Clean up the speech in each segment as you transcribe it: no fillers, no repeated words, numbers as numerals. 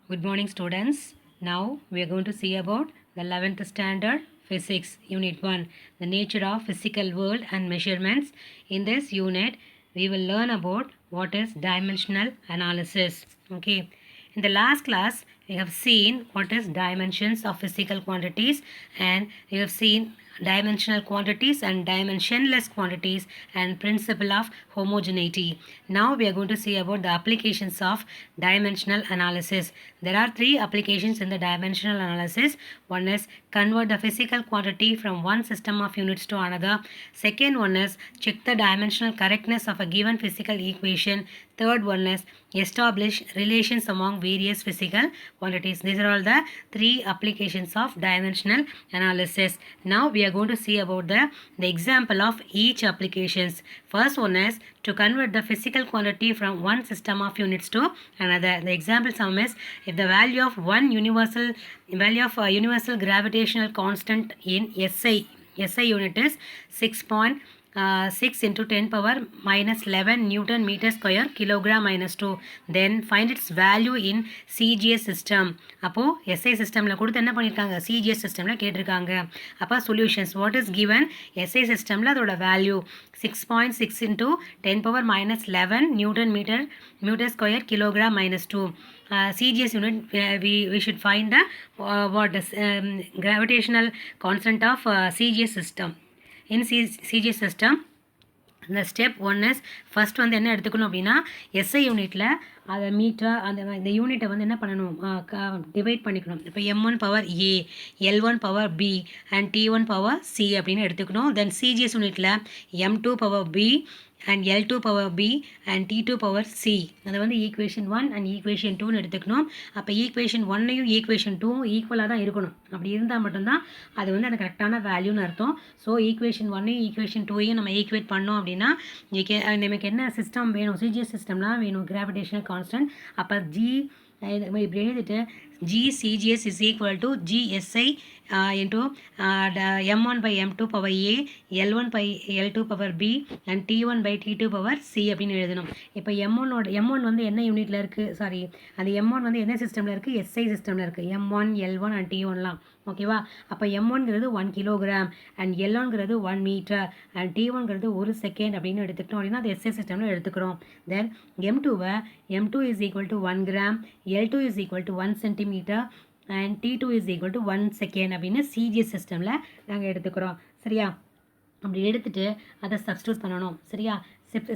Good morning, students. Now we are going to see about the 11th standard physics unit 1, the nature of physical world and measurements. In this unit we will learn about what is dimensional analysis. Okay, in the last class we have seen what is dimensions of physical quantities, and we have seen dimensional quantities and dimensionless quantities and principle of homogeneity. Now we are going to see about the applications of dimensional analysis. There are three applications in the dimensional analysis. One is convert the physical quantity from one system of units to another. Second one is check the dimensional correctness of a given physical equation. Third one is establish relations among various physical quantities. These are all the three applications of dimensional analysis. Now we are going to see about the example of each applications. First one is to convert the physical quantity from one system of units to another. The example sum is if the value of a universal gravitational constant in SI unit is 6 into 10 power minus 11 Newton meter square kilogram minus 2. Then find its value in CGS system. அப்போ SI systemல கொடுத்து என்ன பண்ணிருக்காங்க, CGS systemல கேட்டிருக்காங்க. அப்போ solutions, what is given SI systemல அதோட value 6.6 into 10 power minus 11 Newton meter square kilogram minus 2. CGS unit, we should find the what is gravitational constant of CGS system. In CGS system, the step one is first வந்து என்ன எடுத்துக்கணும் அப்படின்னா SI யூனிட்டில் அதை metre இந்த யூனிட்டை வந்து என்ன பண்ணணும், டிவைட் பண்ணிக்கணும். இப்போ M1 power A, L1 power B and T1 power C அப்படின்னு எடுத்துக்கணும். தென் CGS யூனிட்டில் M2 power B and L2 power B and T2 power C. அதை வந்து ஈக்குவேஷன் 1 and ஈக்குவேஷன் 2ன்னு எடுத்துக்கணும். அப்போ ஈக்குவேஷன் 1ஐயும் ஈக்குவேஷன் 2வும் ஈக்குவலாக தான் இருக்கணும். அப்படி இருந்தால் மட்டும்தான் அது வந்து அந்த கரெக்டான வேல்யூன்னு அர்த்தம். ஸோ ஈக்குவேஷன் 1ஐயும் ஈக்குவேஷன் 2ஐயும் நம்ம ஈக்குவேட் பண்ணோம் அப்படின்னா நமக்கு என்ன சிஸ்டம் வேணும், சிஜிஎஸ் சிஸ்டம்லாம் வேணும், கிராவிடேஷனல் கான்ஸ்டன்ட். அப்போ இப்படி எழுதிட்டு GCGS is equal to GSI into M1 by M2 power A, L1 by L2 power B and T1 by T2 power C அப்படின்னு எழுதணும். இப்போ M1 வந்து என்ன யூனிட்டில் இருக்குது, சாரி அந்த M1 வந்து என்ன சிஸ்டமில் இருக்குது, SI சிஸ்டமில் இருக்குது. M1, L1 and T1லாம் ஓகேவா. அப்போ M1ங்கிறது 1 கிலோகிராம் அண்ட் L1ங்கிறது 1 மீட்டர் அண்ட் T1ங்கிறது 1 செகண்ட் அப்படின்னு எடுத்துக்கிட்டோம் அப்படின்னா அது SI சிஸ்டமில் எடுத்துக்கிறோம். தென் M2 is equal to 1 gram, L2 is equal to 1 centimeter and T2 is equal to 1 second அப்படின்னு CGS சிஸ்டமில் நாங்கள் எடுத்துக்கிறோம். சரியா, அப்படி எடுத்துகிட்டு அதை சப்ஸ்டியூட் பண்ணணும். சரியா,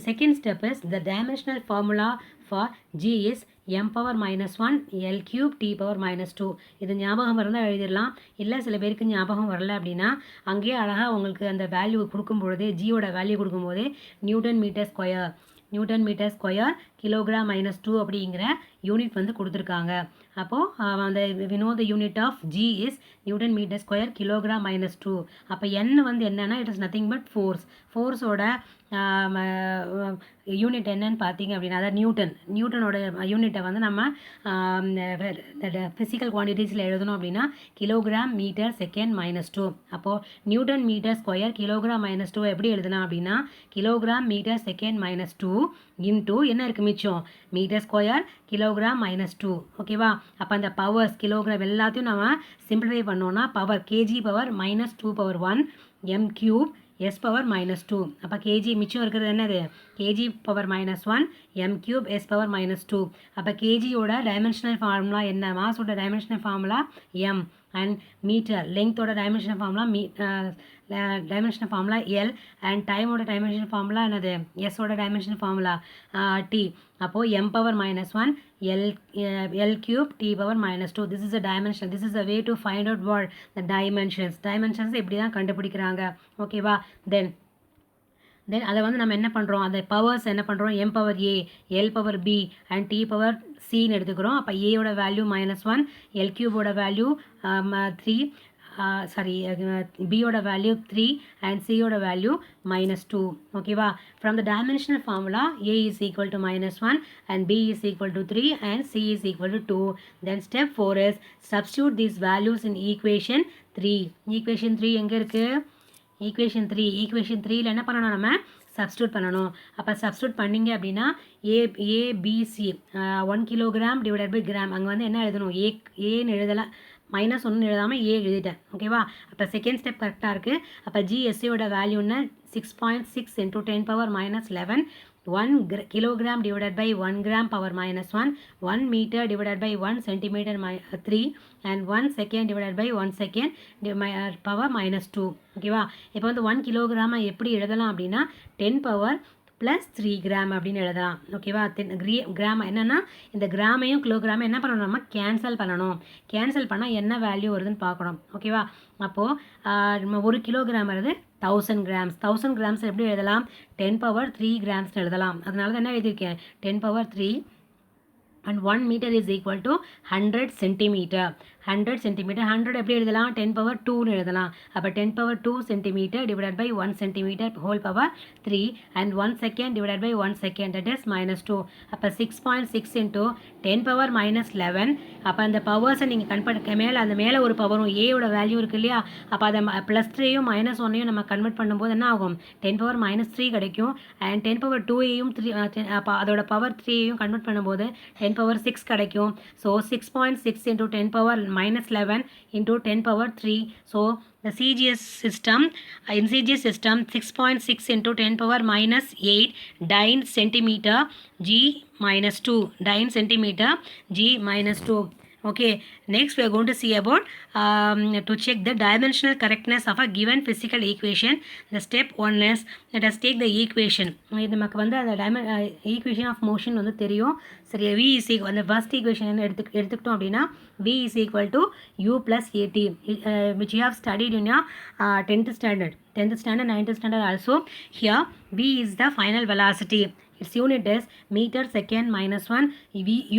second step is the dimensional formula for G is m power minus 1 L cube T power minus 2. இது ஞாபகம் இருந்தால் எழுதிடலாம். இல்லை சில பேருக்கு ஞாபகம் வரல அப்படின்னா அங்கேயே அழகாக உங்களுக்கு அந்த வேல்யூ கொடுக்கும்பொழுதே, ஜியோட வேல்யூ கொடுக்கும்போதே newton metre square kilogram minus 2 அப்படிங்கிற யூனிட் வந்து கொடுத்துருக்காங்க. அப்போது அந்த we know the unit of G is newton metre square kilogram minus 2. அப்போ n வந்து என்னன்னா இட் இஸ் நத்திங் பட் ஃபோர்ஸோட யூனிட் என்னன்னு பார்த்தீங்க அப்படின்னா அதாவது நியூட்டனோட யூனிட்டை வந்து நம்ம ஃபிசிக்கல் குவான்டிட்டிஸில் எழுதணும் அப்படின்னா கிலோகிராம் மீட்டர் செகண்ட் மைனஸ் 2. அப்போது newton metre square kilogram minus 2 எப்படி எழுதலாம் அப்படின்னா kilogram metre second minus 2 into என்ன இருக்குது மிச்சம், மீட்டர் ஸ்கொயர் கிலோகிராம் மைனஸ் 2. ஓகேவா. அப்போ அந்த பவர்ஸ் கிலோகிராம் எல்லாத்தையும் நம்ம சிம்பிளிஃபை பண்ணோன்னா power KG power minus 2 power 1 M cube S power minus 2. அப்போ கேஜி மிச்சம் இருக்கிறது என்னது, KG power minus 1 M cube S power minus 2. அப்போ கேஜியோட டைமென்ஷனல் ஃபார்முலா என்ன, மாஸோட dimensional formula M and metre லெங்க்த்தோட டைமென்ஷனல் ஃபார்முலா எல் அண்ட் டைமோட டைமென்ஷனல் ஃபார்முலா என்னது, எஸ்ஸோட டைமென்ஷனல் ஃபார்முலா டி. அப்போது M power minus 1 L cube T power minus 2. This is a dimension. This is a way to find out what the dimensions இப்படி தான் கண்டுபிடிக்கிறாங்க. ஓகேவா. தென் அதை வந்து நம்ம என்ன பண்ணுறோம், அந்த பவர்ஸ் என்ன பண்ணுறோம், M power A, L power B and T power Cன்னு எடுத்துக்கிறோம். அப்போ ஏயோட வேல்யூ -1, L கியூபோட வேல்யூ 3, பியோட வேல்யூ 3 அண்ட் சியோட வேல்யூ -2. ஓகேவா. From the dimensional formula A is equal to -1 and B is equal to 3 and C is equal to 2. Then step 4 is substitute these values in equation 3. equation 3 எங்கே இருக்குது, equation 3ல என்ன பண்ணணும், நம்ம substitute பண்ணணும். அப்போ substitute பண்ணிங்க அப்படின்னா ABC 1 kilogram divided by gram, அங்கே வந்து என்ன எழுதணும், ஏன்னு எழுதலாம், -1 எழுதாமல் ஏ எழுதிட்டேன். ஓகேவா? அப்போ செகண்ட் ஸ்டெப் கரெக்டாக இருக்குது. அப்போ ஜிஎஸ்சியோட வேல்யூன்னு 6.6 × 10⁻11, 1 kilogram divided by 1 gram power -1, 1 meter divided by 1 centimeter 3, and 1 second divided by 1 second power -2. ஓகேவா? இப்போ வந்து 1 கிலோகிராம் எப்படி எழுதலாம் அப்படின்னா 10 பவர் +3 கிராம் அப்படின்னு எழுதலாம். ஓகேவா? கிராம் என்னென்னா இந்த கிராமையும் கிலோகிராமையும் என்ன பண்ணணும், நம்ம கேன்சல் பண்ணணும். கேன்சல் பண்ணால் என்ன வேல்யூ வருதுன்னு பார்க்கணும். ஓகேவா? அப்போது நம்ம 1 கிலோகிராம் வருது 1000 கிராம்ஸ். 1000 கிராம்ஸ் எப்படி எழுதலாம், 10⁻3 கிராம்ஸ் எழுதலாம். அதனால தான் என்ன எழுதியிருக்கேன், 10⁻3, and 1 meter is equal to 100 centimeter. 100 centimeter, 100 எப்படி எழுதலாம், 10⁻2 எழுதலாம். அப்போ 10⁻2 centimeter divided by 1 centimeter whole power 3, and 1 second divided by 1 second, that is -2. அப்போ 6.6 into 10⁻−11. அப்போ அந்த பவர்ஸை நீங்கள் கன்வெர்ட் மேலே அந்த மேலே ஒரு பவரும் ஏயோட வேல்யூ இருக்குது இல்லையா, அப்போ அதை +3யும் -1ஐயும் நம்ம கன்வெர்ட் பண்ணும்போது என்ன ஆகும், 10⁻−3 கிடைக்கும். அண்ட் 10⁻2ஐயும் 3, அப்போ அதோட பவர் 3ஐயும் கன்வெர்ட் பண்ணும்போது 10⁻6 கிடைக்கும். So 6.6 into 10⁻−11 into 10⁻3. So the CGS system, in CGS system 6.6 into 10⁻−8 dyne centimeter G-2, dyne centimeter G-2. Okay, next we are going to see about to check the dimensional correctness of a given physical equation. The step 1 is, let us take the equation. இது நமக்கு வந்து அந்த equation of motion வந்து தெரியும். சரி, v is equal, அந்த first equation என்ன எடுத்துக்கிட்டோம் அப்படின்னா v is equal to u plus at, which you have studied in your 10th standard, 9th standard also. Here v is the final velocity. Its unit is meter second -1.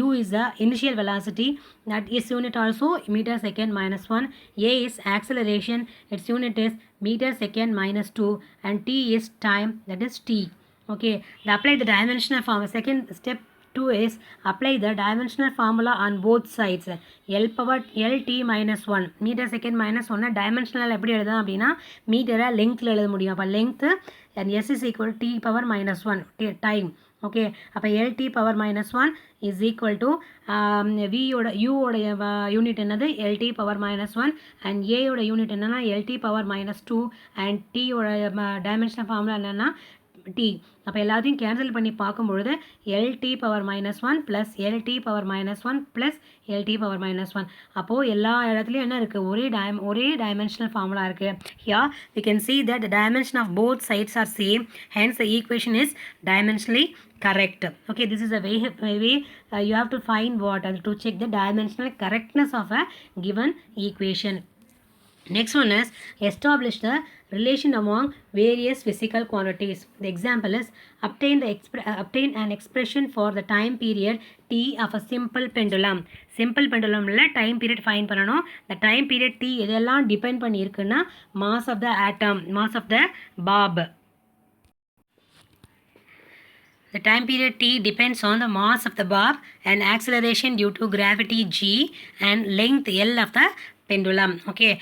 U is the initial velocity, that is unit also meter second -1. A is acceleration, its unit is meter second -2, and t is time, that is t. Okay, apply the dimensional formula. Second step 2 is apply the dimensional formula on both sides. LT -1, meter second -1 dimensional எப்படி எழுதலாம் அப்படின்னா மீட்டரை லெங்க்த்தில் எழுத முடியும். அப்போ length and s is equal to t⁻−1 time. ஓகே, அப்போ LT power -1 is equal to வியோட யூவோடைய யூனிட் என்னது LT power -1, அண்ட் ஏயோட யூனிட் என்னென்னா LT power -2, அண்ட் டீயோட டைமென்ஷனல் ஃபார்முலா என்னென்னா t. அப்போ எல்லாத்தையும் கேன்சல் பண்ணி பார்க்கும்பொழுது LT power -1 + LT power -1 + LT power -1. அப்போது எல்லா இடத்துலையும் என்ன இருக்குது, ஒரே டைமென்ஷனல் ஃபார்முலா இருக்குது. Here we can see that the dimension of both sides are same, hence the equation is dimensionally correct. Okay, this is a way you have to find what to check the dimensional correctness of a given equation. Next one is establish the relation among various physical quantities. The example is obtain an expression for the time period t of a simple pendulum. Simple pendulumல time period find பண்ணணும். The time period t எதெல்லாம் depend பண்ணி இருக்குன்னா mass of the atom, mass of the bulb. The time period t depends on the mass of the bulb and acceleration due to gravity g and length L of the pendulum. Okay,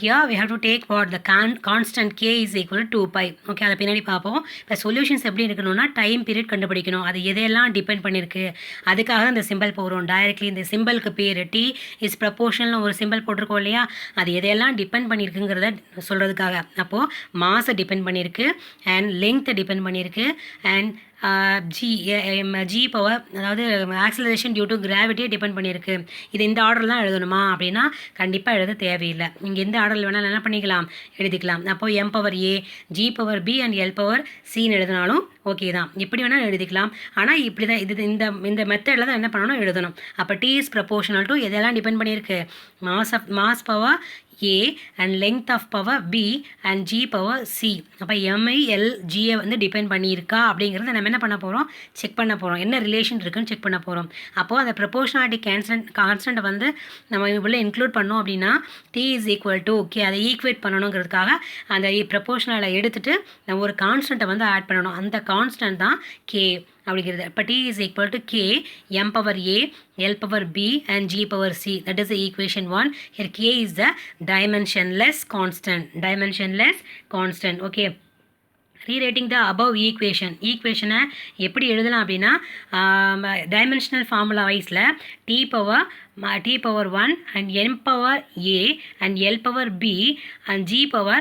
here we have to take what the constant k is equal to 2π. Okay, அதை பின்னாடி பார்ப்போம். இப்போ solutions எப்படி இருக்கணும்னா time period கண்டுபிடிக்கணும், அது எதையெல்லாம் depend பண்ணியிருக்கு, அதுக்காக இந்த சிம்பிள் போகிறோம் டைரெக்ட்லி. இந்த சிம்பிளுக்கு பேர் டி இஸ் ப்ரப்போர்ஷனல்னு ஒரு சிம்பிள் போட்டிருக்கோம் இல்லையா, அது எதையெல்லாம் டிபெண்ட் பண்ணியிருக்குங்கிறத சொல்கிறதுக்காக. அப்போது மாஸை டிபெண்ட் பண்ணியிருக்கு, அண்ட் லெங்க்த்தை டிபெண்ட் பண்ணியிருக்கு, அண்ட் ஜி பவர், அதாவது ஆக்சலரேஷன் டியூ டு கிராவிட்டியை டிபெண்ட் பண்ணியிருக்கு. இது இந்த ஆர்டர்லாம் எழுதணுமா அப்படின்னா கண்டிப்பாக எழுத தேவையில்லை. இங்கே எந்த ஆர்டரில் வேணாலும் என்ன பண்ணிக்கலாம், எழுதிக்கலாம். அப்போது m power a, g power b and l power cன்னு எழுதினாலும் ஓகே தான், எப்படி வேணாலும் எழுதிக்கலாம். ஆனால் இப்படி தான் இது இந்த மெத்தடில் தான் என்ன பண்ணணும், எழுதணும். அப்போ t is proportional to எதெல்லாம் டிபெண்ட் பண்ணியிருக்கு, mass power a and length of power b and g power c. அப்போ m l g வந்து டிபெண்ட் பண்ணியிருக்கா அப்படிங்கிறத நம்ம என்ன பண்ண போகிறோம், செக் பண்ண போகிறோம். என்ன ரிலேஷன் இருக்குன்னு செக் பண்ண போகிறோம். அப்போது அந்த ப்ரொபோர்ஷனாலிட்டி கான்ஸ்டன்ட்டை வந்து நம்ம இவ்வளோ இன்க்ளூட் பண்ணோம் அப்படின்னா t is equal to k, அதை ஈக்குவேட் பண்ணணுங்கிறதுக்காக அந்த ப்ரொபோர்ஷனலை எடுத்துகிட்டு நம்ம ஒரு கான்ஸ்டன்ட்டை வந்து ஆட் பண்ணணும். அந்த கான்ஸ்டன்ட் தான் k அப்படிங்கிறது. இப்போ t is equal to k m power a, l power b and g power c. That is the equation 1. Here k is the dimensionless constant. Okay. Rewriting the above ஈக்குவேஷனை எப்படி எழுதலாம் அப்படின்னா dimensional formula வைஸில் t power 1 and n power a and l power b and g power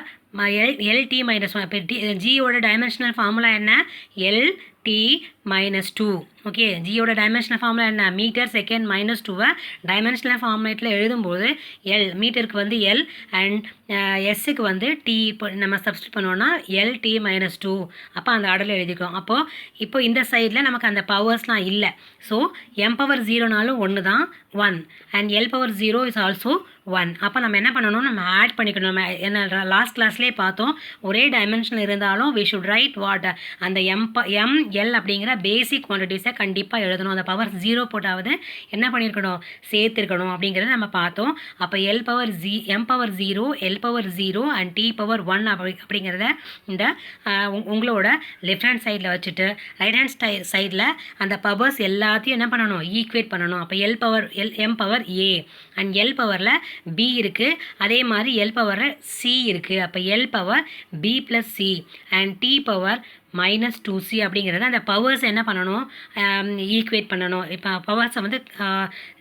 lt minus 1. இப்போ ஜியோட dimensional formula என்ன? lt minus 2. ஓகே, ஜியோட டைமென்ஷனல் ஃபார்முலா என்ன? மீட்டர் செகண்ட் மைனஸ் 2வை டைமென்ஷனல் ஃபார்மேட்டில் எழுதும்போது எல் மீட்டருக்கு வந்து எல் அண்ட் எஸ்ஸுக்கு வந்து டி இப்போ நம்ம சப்ஸ்டிட் பண்ணோன்னா LT minus 2. அப்போ அந்த ஆர்டரில் எழுதிக்கிறோம். இப்போ இந்த சைடில் நமக்கு அந்த பவர்ஸ்லாம் இல்லை. ஸோ m power 0னாலும் 1 தான் 1 and l power 0 is also 1. அப்போ நம்ம என்ன பண்ணணும்? நம்ம ஆட் பண்ணிக்கணும். நம்ம என்ன லாஸ்ட் கிளாஸ்லேயே பார்த்தோம், ஒரே டைமென்ஷன் இருந்தாலும் வி ஷுட் ரைட் வாட் அந்த எல் அப்படிங்கிற பேசிக் குவான்டிட்டிஸை கண்டிப்பாக எழுதணும். அந்த பவர் 0 போட்டாவது என்ன பண்ணியிருக்கணும்? சேர்த்துருக்கணும் அப்படிங்கிறத நம்ம பார்த்தோம். அப்போ m power 0, l power 0 and t power 1 அப்படிங்கிறத இந்த உங்களோட லெஃப்ட் ஹேண்ட் சைடில் வச்சுட்டு ரைட் ஹேண்ட் சைடில் அந்த பவர்ஸ் எல்லாத்தையும் என்ன பண்ணணும்? ஈக்குவேட் பண்ணணும். அப்போ m power a and l பவரில் b இருக்குது, அதே மாதிரி l பவரில் c இருக்குது. அப்போ l power b plus c and t power minus 2c அப்படிங்கிறத அந்த பவர்ஸ் என்ன பண்ணணும்? ஈக்குவேட் பண்ணணும். இப்போ பவர்ஸை வந்து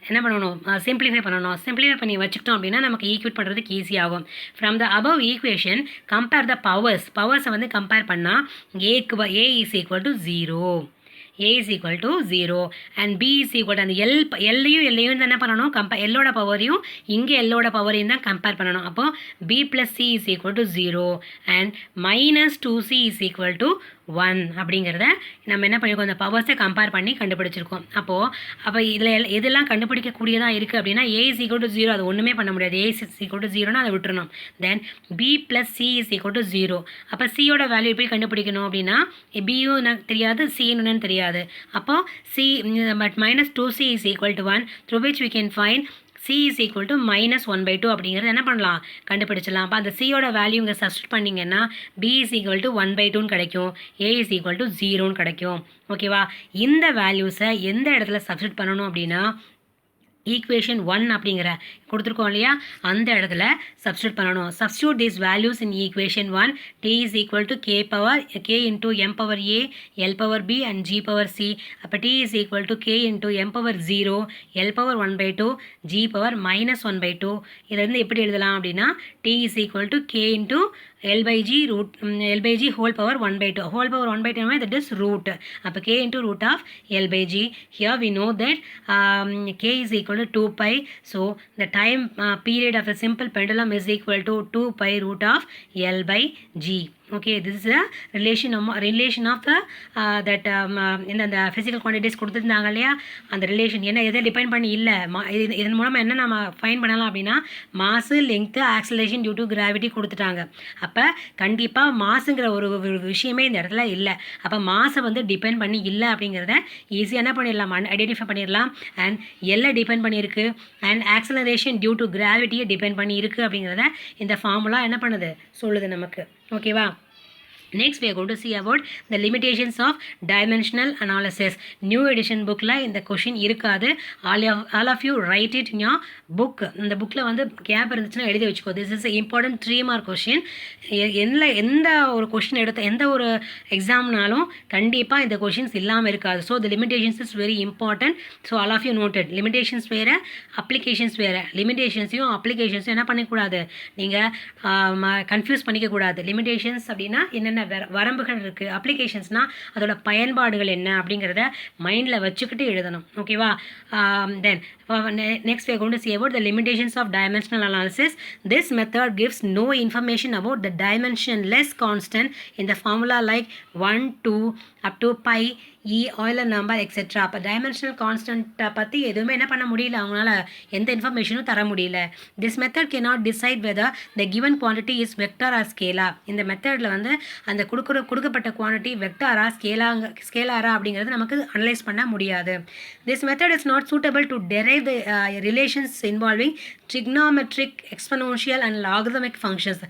என்ன பண்ணணும்? சிம்பிளிஃபை பண்ணணும். சிம்பிளிஃபை பண்ணி வச்சுக்கிட்டோம் அப்படின்னா நமக்கு ஈக்குவேட் பண்ணுறதுக்கு ஈஸியாகும். From the above equation compare the பவர்ஸை வந்து கம்பேர் பண்ணால் a is equal to 0. a is equal to 0 and b is equal to அந்த எல்லையும் என்ன பண்ணணும்? எல்லோட பவரையும் இங்கே எல்லோட பவரையும் தான் கம்பேர் பண்ணணும். அப்போ b plus c is equal to 0 and minus 2c is equal to 1 அப்படிங்கிறத நம்ம என்ன பண்ணியிருக்கோம்? அந்த பவர்ஸை கம்பேர் பண்ணி கண்டுபிடிச்சிருக்கோம். அப்போ இதில் எதெல்லாம் கண்டுபிடிக்கக்கூடியதாக இருக்குது அப்படின்னா a is equal to 0 அது ஒன்றுமே பண்ண முடியாது. a is equal to 0னா அதை விட்டுறணும். தென் b plus c is equal to 0. அப்போ சியோட வேல்யூ எப்படி கண்டுபிடிக்கணும் அப்படின்னா பியும் தெரியாது, சின்னு தெரியாது. அப்போ c but minus 2c is equal to 1 through which we can find c is equal to minus 1/2 அப்படிங்கிறது என்ன பண்ணலாம்? கண்டுபிடிச்சலாம். அப்போ அந்த சியோட வேல்யூ இங்கே சப்ஸ்டிட் பண்ணிங்கன்னா b is equal to 1/2 கிடைக்கும், a is equal to 0 கிடைக்கும். ஓகேவா? இந்த வேல்யூஸை எந்த இடத்துல சப்ஸ்டிட் பண்ணணும் அப்படின்னா ஈக்குவேஷன் 1 அப்படிங்கிற கொடுத்துருக்கோம் இல்லையா, அந்த இடத்துல சப்ஸ்டியூட் பண்ணணும். Substitute these values in equation 1. t is equal to k into m power a, l power b and g power c. அப்போ t is equal to k into m power 0, l power 1/2, g power minus 1/2. இதிலிருந்து எப்படி எழுதலாம் அப்படின்னா t is equal to k into L by g whole power 1/2. Whole power 1/2 that is root. அப்போ k into root of L by g. Here we know that k is equal to 2 pi. So the time period of a simple pendulum is equal to 2 pi root of L by g. Okay, this is a relation of the that இந்த physical quantities கொடுத்துருந்தாங்க இல்லையா, அந்த relation என்ன எதை depend பண்ணி இல்லை. இதன் மூலமாக என்ன நம்ம ஃபைன் பண்ணலாம் அப்படின்னா mass, length, acceleration due to gravity கொடுத்துட்டாங்க. அப்போ கண்டிப்பாக மாசுங்கிற ஒரு விஷயமே இந்த இடத்துல இல்லை. அப்போ மாசை வந்து டிபெண்ட் பண்ணி இல்லை அப்படிங்கிறத ஈஸியாக என்ன பண்ணிடலாம்? ஐடென்டிஃபை பண்ணிடலாம். அண்ட் எல்லாம் டிபெண்ட் பண்ணியிருக்கு அண்ட் ஆக்சலரேஷன் டியூ டு கிராவிட்டியை டிபெண்ட் பண்ணி இருக்குது அப்படிங்கிறத இந்த ஃபார்முலா என்ன பண்ணுது? சொல்லுது நமக்கு. ஓகேவா? Next we are going to see about the limitations of dimensional analysis. New edition bookல இந்த question இருக்காது. All of you write it in your book. இந்த bookல வந்து கேப் இருந்துச்சுன்னா எழுதி வச்சுக்கோ. This is an important 3 mark question. எந்த ஒரு question எடுத்த எந்த ஒரு எக்ஸாம்னாலும் கண்டிப்பாக இந்த questions இல்லாமல் இருக்காது. So the limitations is very important. So all of you noted. Limitations வேறு, applications வேறு. லிமிடேஷன்ஸையும் அப்ளிகேஷன்ஸையும் என்ன பண்ணிக்கூடாது? நீங்கள் கன்ஃபியூஸ் பண்ணிக்கக்கூடாது. லிமிடேஷன்ஸ் அப்படின்னா என்னென்ன வரம்புகள் இருக்குது, அப்ளிகேஷன்ஸ்னால் அதோட பயன்பாடுகள் என்ன அப்படிங்கிறத மைண்டில் வச்சுக்கிட்டு எழுதணும். ஓகேவா? தென் next we are going to see about the limitations of dimensional analysis. This method gives no information about the dimensionless constant in the formula like 1, 2 up to pi, Euler number etc. அப்போ dimensional கான்ஸ்டன்ட்டை பற்றி எதுவுமே என்ன பண்ண முடியல, அவங்களால எந்த இன்ஃபர்மேஷனும் தர முடியல. This method cannot decide whether the given quantity is vector or scalar. இந்த மெத்தடில் வந்து அந்த கொடுக்கப்பட்ட குவான்டிட்டி வெக்டாரா ஸ்கேலாரா அப்படிங்கிறது நமக்கு அனலைஸ் பண்ண முடியாது. This method is not suitable to derive the relations involving trigonometric, exponential and logarithmic functions.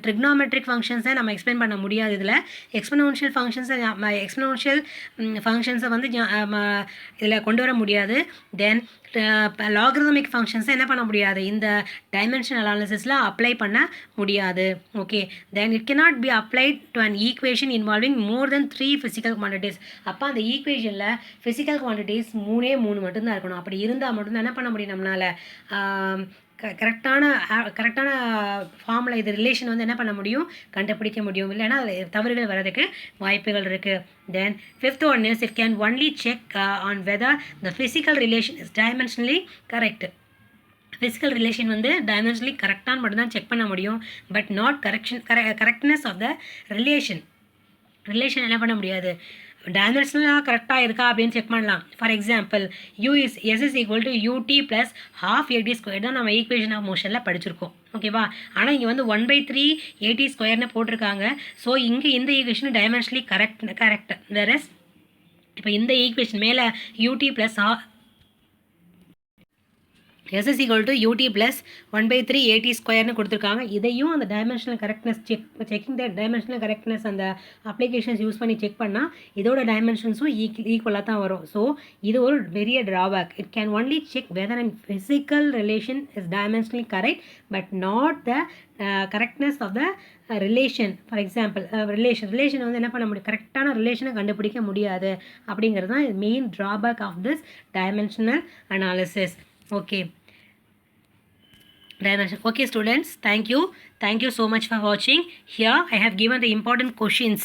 Trigonometric functions நம்ம எக்ஸ்பிளைன் பண்ண முடியாது. இதில் எக்ஸ்போனென்ஷியல் ஃபங்க்ஷன்ஸை நம்ம எக்ஸ்போனென்ஷியல் ஃபங்க்ஷன்ஸை வந்து இதில் கொண்டு வர முடியாது. தென் லாகரிதமிக் ஃபங்க்ஷன்ஸை என்ன பண்ண முடியாது, இந்த டைமென்ஷன் அனாலிசிஸில் அப்ளை பண்ண முடியாது. Okay, then it cannot be applied to an equation involving more than 3 physical quantities. அப்போ அந்த ஈக்குவேஷனில் ஃபிசிக்கல் குவான்டிட்டிஸ் 3 மட்டும்தான் இருக்கணும். அப்படி இருந்தால் மட்டும்தான் என்ன பண்ண முடியும் நம்மளால் கரெக்டான ஃபார்மில் இது ரிலேஷன் வந்து என்ன பண்ண முடியும், கண்டுபிடிக்க முடியும். இல்லைன்னா அதில் தவறுகள் வர்றதுக்கு வாய்ப்புகள் இருக்குது. Then fifth one is it can only check on whether the physical relation is dimensionally correct. Physical relation வந்து டைமென்ஷனலி கரெக்டான மட்டும்தான் செக் பண்ண முடியும். But not correctness of the relation என்ன பண்ண முடியாது, டைமென்ஷனலாக கரெக்டாக இருக்கா அப்படின்னு செக் பண்ணலாம். For example S is equal to ut plus half at square தான் நம்ம ஈக்குவேஷன் ஆஃப் மோஷனில் படிச்சிருக்கோம். ஓகேவா, ஆனால் இங்கே வந்து 1/3 at ஸ்கொயர்னு போட்டிருக்காங்க. ஸோ இங்கே இந்த ஈக்குவேஷன் டைமென்ஷனலி கரெக்ட். வேறஸ் இப்போ இந்த ஈக்குவேஷன் மேலே ut plus S is equal to ut plus 1/3 at ஸ்கொயர்னு கொடுத்துருக்காங்க. இதையும் அந்த டைமென்ஷனல் கரெக்ட்னஸ் செக்கிங் த டைமென்ஷனல் கரெக்ட்னஸ் அந்த அப்ளிகேஷன்ஸ் யூஸ் பண்ணி செக் பண்ணால் இதோட டைமென்ஷன்ஸும் ஈக்குவலாக தான் வரும். ஸோ இது ஒரு பெரிய drawback. It can only check whether and physical relation is dimensionally correct but not the correctness of the relation. For example relation வந்து என்ன பண்ண முடியும், கரெக்டான ரிலேஷனை கண்டுபிடிக்க முடியாது. அப்படிங்கிறது தான் main drawback of this dimensional analysis. Okay dimension. Okay students, thank you so much for watching. Here I have given the important questions.